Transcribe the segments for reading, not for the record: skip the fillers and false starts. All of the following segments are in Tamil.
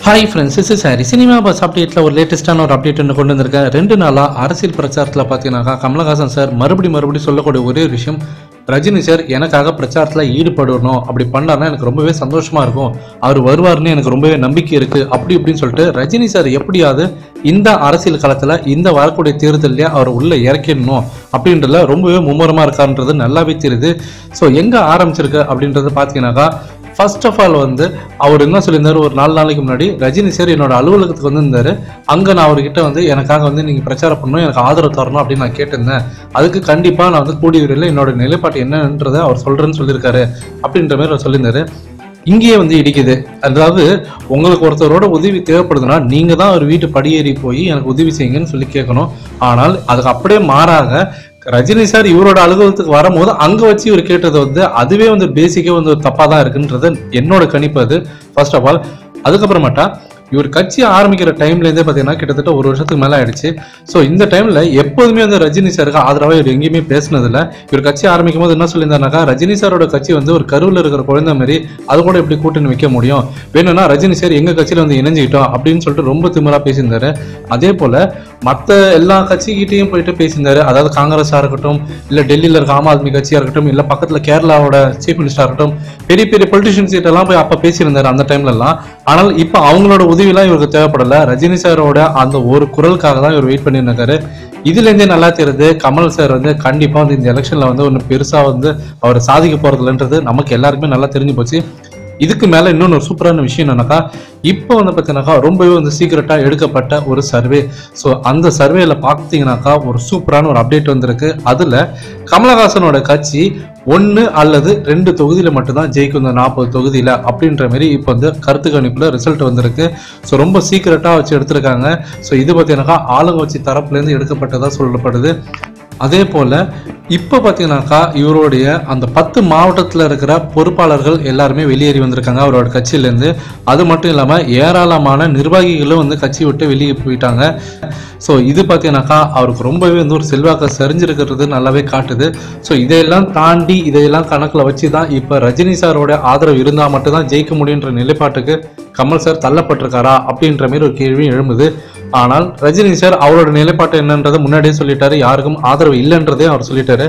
Hi friends, this is Harry. Cinema bus அப்டேட்டில் ஒரு லேட்டஸ்ட்டான ஒரு அப்டேட் ஒன்று கொண்டு வந்திருக்கேன். 2 நாளாக அரசியல் பிரச்சாரத்தில் பார்த்தீங்கன்னாக்கா கமலஹாசன் சார் மறுபடியும் சொல்லக்கூடிய ஒரே விஷயம், ரஜினி சார் எனக்காக பிரச்சாரத்தில் ஈடுபடணும், அப்படி பண்ணார்னா எனக்கு ரொம்பவே சந்தோஷமாக இருக்கும், அவர் வருவார்னு எனக்கு ரொம்பவே நம்பிக்கை இருக்குது அப்படி இப்படின்னு சொல்லிட்டு ரஜினி சார் எப்படியாவது இந்த அரசியல் காலத்தில் இந்த வரக்கூடிய தேர்தலையே அவர் உள்ளே இறக்கிடணும் அப்படின்றதுல ரொம்பவே மும்முரமாக இருக்காருன்றது நல்லாவே தெரியுது. ஸோ எங்கே ஆரம்பிச்சிருக்கு அப்படின்றது பார்த்தீங்கன்னாக்கா, ஃபர்ஸ்ட் ஆஃப் ஆல் அவர் என்ன சொல்லியிருந்தாரு, ஒரு 4 நாளைக்கு முன்னாடி ரஜினி சார் என்னோட அலுவலகத்துக்கு வந்திருந்தாரு. அங்கே நான் அவர்கிட்ட எனக்காக நீங்கள் பிரச்சாரம் பண்ணணும், எனக்கு ஆதரவு தரணும் அப்படின்னு நான் கேட்டிருந்தேன். அதுக்கு கண்டிப்பாக நான் கூடிய விரைவில் என்னோட நிலைப்பாட்டு என்னன்றதை அவர் சொல்கிறேன்னு சொல்லியிருக்காரு அப்படின்ற மாதிரி அவர் சொல்லியிருந்தாரு. இங்கேயே இடிக்குது. அதாவது உங்களுக்கு ஒருத்தரோட உதவி தேவைப்படுதுன்னா நீங்க தான் ஒரு வீட்டு படியேறி போய் எனக்கு உதவி செய்யுங்கன்னு சொல்லி கேட்கணும். ஆனால் அதுக்கு அப்படியே மாறாக ரஜினி சார் இவரோட அலுவலகத்துக்கு வரும்போது அங்க வச்சு இவர் கேட்டது அதுவே பேசிக்கே ஒரு தப்பா தான் இருக்குன்றது என்னோட கணிப்பு. அது ஃபர்ஸ்ட் ஆஃப் ஆல். அதுக்கப்புறமாட்டா இவர் கட்சி ஆரம்பிக்கிற டைம்லேருந்தே பார்த்தீங்கன்னா கிட்டத்தட்ட 1 வருஷத்துக்கு மேலே ஆயிடுச்சு. ஸோ இந்த டைமில் எப்போதுமே ரஜினி சாருக்கு ஆதரவாக இவர் எங்கேயுமே பேசினதில்ல. இவர் கட்சி ஆரம்பிக்கும் போது என்ன சொல்லியிருந்தாருனாக்கா, ரஜினி சாரோட கட்சி ஒரு கருவில் இருக்கிற குழந்தை மாதிரி அது கூட எப்படி கூட்டணி வைக்க முடியும், வேணும்னா ரஜினி சார் எங்கள் கட்சியில் இணைஞ்சிக்கிட்டோம் அப்படின்னு சொல்லிட்டு ரொம்ப திமிராக பேசியிருந்தாரு. அதே போல் மற்ற எல்லா கட்சிக்கிட்டையும் போயிட்டு பேசியிருந்தாரு. அதாவது காங்கிரஸாக இருக்கட்டும், இல்லை டெல்லியில் இருக்க ஆம் ஆத்மி கட்சியாக இருக்கட்டும், இல்லை பக்கத்தில் கேரளாவோட சீஃப் மினிஸ்டராக இருக்கட்டும், பெரிய பெரிய பொலிட்டிஷியன்ஸ் கிட்டலாம் போய் அப்போ பேசியிருந்தாரு அந்த டைம்லலாம். ஆனால் இப்போ அவங்களோட உதவியெல்லாம் இவருக்கு தேவைப்படல. ரஜினி சாரோட அந்த ஒரு குரலுக்காக தான் இவர் வெயிட் பண்ணியிருந்தாரு. இதுல இருந்தே நல்லா தெரியுது, கமல் சார் கண்டிப்பா இந்த எலெக்ஷன்ல ஒன்று பெருசா அவர் சாதிக்க போறதுலன்றது நமக்கு எல்லாருக்குமே நல்லா தெரிஞ்சு போச்சு. இதுக்கு மேல இன்னொன்று ஒரு சூப்பரான விஷயம் என்னன்னாக்கா, இப்போ பார்த்தீங்கன்னாக்கா ரொம்பவே சீக்கிரட்டா எடுக்கப்பட்ட ஒரு சர்வே. ஸோ அந்த சர்வேல பார்த்தீங்கன்னாக்கா ஒரு சூப்பரான ஒரு அப்டேட் வந்திருக்கு. அதுல கமலஹாசனோட கட்சி 1 அல்லது 2 தொகுதியில மட்டும்தான் ஜெயிக்கும், 40 தொகுதியில அப்படின்ற மாதிரி இப்போ கருத்து கணிப்புல ரிசல்ட் வந்திருக்கு. ஸோ ரொம்ப சீக்கிரட்டா வச்சு எடுத்திருக்காங்க. ஸோ இது பார்த்தீங்கன்னாக்கா ஆளுங்கட்சி தரப்புல இருந்து எடுக்கப்பட்டதா சொல்லப்படுது. அதே போல இப்போ பார்த்தீங்கன்னாக்கா இவருடைய அந்த 10 மாவட்டத்தில் இருக்கிற பொறுப்பாளர்கள் எல்லாருமே வெளியேறி வந்திருக்காங்க அவரோட கட்சியிலேருந்து. அது மட்டும் இல்லாமல் ஏராளமான நிர்வாகிகளும் கட்சி விட்டு வெளியே போயிட்டாங்க. ஸோ இது பார்த்தீங்கன்னாக்கா அவருக்கு ரொம்பவே ஒரு செல்வாக்கை சரிஞ்சிருக்கிறது நல்லாவே காட்டுது. ஸோ இதையெல்லாம் தாண்டி இதையெல்லாம் கணக்கில் வச்சு தான் இப்போ ரஜினி சாரோட ஆதரவு இருந்தால் மட்டும்தான் ஜெயிக்க முடியுன்ற நிலைப்பாட்டுக்கு கமல் சார் தள்ளப்பட்டிருக்காரா அப்படின்ற மாதிரி ஒரு கேள்வி எழும்புது. ஆனால் ரஜினி சார் அவரோட நிலைப்பாட்டு என்னன்றதை முன்னாடியே சொல்லிட்டாரு, யாருக்கும் ஆதரவு இல்லைன்றதே அவர் சொல்லிட்டாரு.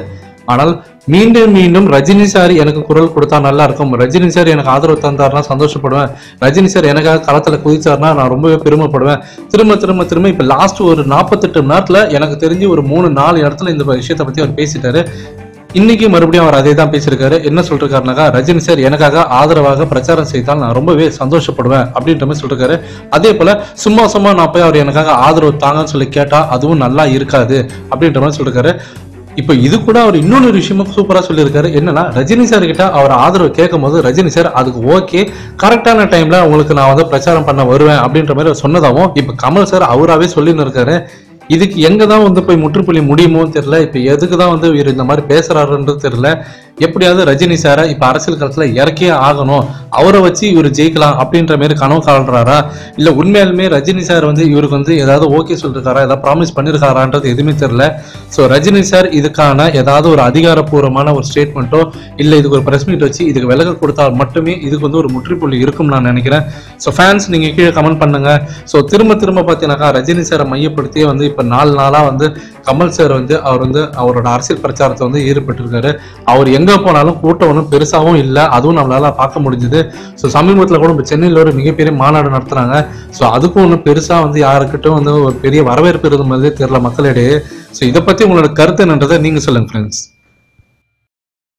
ஆனால் மீண்டும் மீண்டும் ரஜினி சார் எனக்கு குரல் கொடுத்தா நல்லா இருக்கும், ரஜினி சார் எனக்கு ஆதரவு தந்தாருன்னா சந்தோஷப்படுவேன், ரஜினி சார் எனக்காக களத்துல குதிச்சாருன்னா நான் ரொம்பவே பெருமைப்படுவேன், திரும்ப திரும்ப திரும்ப இப்ப லாஸ்ட் ஒரு 48 மணி நேரத்துல எனக்கு தெரிஞ்சு ஒரு 3-4 இடத்துல இந்த விஷயத்தை பத்தி அவர் பேசிட்டாரு. இன்னைக்கு மறுபடியும் அவர் அதே தான் பேசியிருக்காரு. என்ன சொல்றாருனாக்கா, ரஜினி சார் எனக்காக ஆதரவாக பிரச்சாரம் செய்தால் நான் ரொம்பவே சந்தோஷப்படுவேன் அப்படின்ற மாதிரி சொல்லிருக்காரு. அதே போல சும்மா நான் போய் அவர் எனக்காக ஆதரவு தாங்கன்னு சொல்லி கேட்டா அதுவும் நல்லா இருக்காது அப்படின்ற மாதிரி சொல்லிருக்காரு. இப்போ இது கூட அவர் இன்னொரு விஷயமும் சூப்பரா சொல்லியிருக்காரு. என்னன்னா, ரஜினி சார் கிட்ட அவர் ஆதரவு கேட்கும் போது ரஜினி சார் அதுக்கு ஓகே, கரெக்டான டைம்ல உங்களுக்கு நான் பிரச்சாரம் பண்ண வருவேன் அப்படின்ற மாதிரி சொன்னதாகவும் இப்ப கமல் சார் அவராவே சொல்லின்னு இருக்காரு. இதுக்கு எங்க தான் போய் முற்றுப்புள்ளி முடியுமோ தெரியல. இப்ப எதுக்கு தான் இவர் இந்த மாதிரி பேசுறாருன்றது தெரியல. எப்படியாவது ரஜினி சாரை இப்ப அரசியல் களத்துல இறக்கியே ஆகணும், அவரை வச்சு இவர் ஜெயிக்கலாம் அப்படின்ற மாதிரி கனவு காண்றாரா, இல்ல உண்மையாலுமே ரஜினி சார் இவருக்கு ஏதாவது ஓகே சொல்லிருக்காரா, ஏதாவது ப்ராமிஸ் பண்ணிருக்காரான்றது எதுவுமே தெரியல. ஸோ ரஜினி சார் இதுக்கான ஏதாவது ஒரு அதிகாரப்பூர்வமான ஒரு ஸ்டேட்மெண்ட்டோ இல்ல இதுக்கு ஒரு பிரஸ் மீட் வச்சு இதுக்கு விலக கொடுத்தால் மட்டுமே இதுக்கு ஒரு முற்றுப்புள்ளி இருக்கும் நான் நினைக்கிறேன். ஸோ ஃபேன்ஸ் நீங்க கீழே கமெண்ட் பண்ணுங்க. ஸோ திரும்ப பார்த்தீங்கன்னாக்கா ரஜினி சாரை மையப்படுத்தியே இப்ப 4 நாளா கமல் சார் அவர் அவரோட அரசியல் பிரச்சாரத்தை ஈடுபட்டிருக்காரு. அவர் எங்க போனாலும் கூட்டம் ஒன்றும் பெருசாகவும் இல்லை, அதுவும் நம்மளால பார்க்க முடிஞ்சுது. ஸோ சமீபத்தில் கூட இப்போ சென்னையில் ஒரு மிகப்பெரிய மாநாடு நடத்துனாங்க. ஸோ அதுக்கும் ஒன்றும் பெருசா யாருக்கிட்டும் ஒரு பெரிய வரவேற்பு இருந்த மாதிரி தெரியல மக்களிடையே. ஸோ இதை பத்தி உங்களோட கருத்து என்னன்றதை நீங்க சொல்லுங்க ஃப்ரெண்ட்ஸ்.